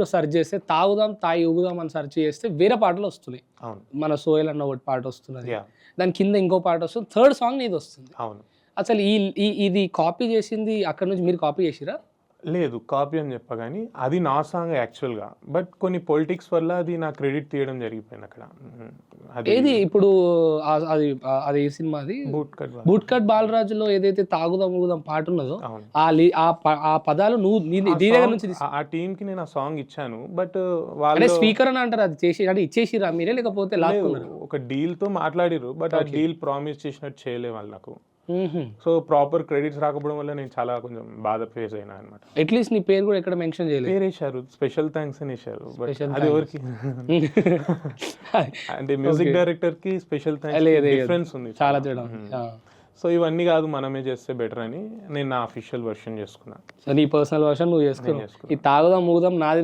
Search చేస్తే తాగుదాం తాగి ఊగుదాం అని సెర్చ్ చేస్తే వేరే పాటలు వస్తున్నాయి. అవును. మన సోయల్ అన్న ఒకటి పాట వస్తున్నది, యా దాని కింద ఇంకో పాట వస్తుంది, థర్డ్ సాంగ్ నీది వస్తుంది. అవును. అసలు ఇది కాపీ చేసింది అక్కడ నుంచి మీరు కాపీ చేసిరా? లేదు కాపీ అని చెప్ప కానీ అది నా సాంగ్ యాక్చువల్గా. బట్ కొన్ని పొలిటిక్స్ వల్ల అది నా క్రెడిట్ తీయడం జరిగిపోయింది అక్కడ. ఏది ఇప్పుడు అది అది ఏ సినిమా అది? బూట్ కట్ బాలరాజులో ఏదైతే తాగుదాం ఊగుదాం పాట ఉన్నదో ఆ పదాలు నువ్వు నీ దగ్గర నుంచి ఆ టీమ్ కి నేను ఆ సాంగ్ ఇచ్చాను. బట్ అంటే వాళ్ళు స్పీకర్ అని అంటారు, అది చేసి అంటే ఇచ్చేసిరా మీరే లేకపోతే లాక్కున్నారు? ఒక డీల్ తో మాట్లాడిరు, బట్ ఆ డీల్ ప్రామిస్ చేసినట్టు చేయలే వాళ్ళు నాకు. సో ప్రాపర్ క్రెడిట్స్ రాకపోవడం వల్ల నేను చాలా కొంచెం బాధ ఫేస్ అయినా అనమాట. అట్లీస్ట్ నీ పేరు కూడా ఎక్కడ మెన్షన్ చేయలేదు. పేరు వేశారు, స్పెషల్ థ్యాంక్స్ అని వేశారు. అది ఎవరికి అంటే మ్యూజిక్ డైరెక్టర్ కి స్పెషల్ థ్యాంక్స్ డిఫరెన్స్ ఉంది, చాలా తేడా. సో ఇవన్నీ కాదు మనమే చేస్తే బెటర్ అని నేను నా అఫీషియల్ వర్షన్ చేసుకున్నా. సో నీ పర్సనల్ వర్షన్ నువ్వు చేసుకున్నావు. ఈ తాగుదాం ఊగుదాం నాది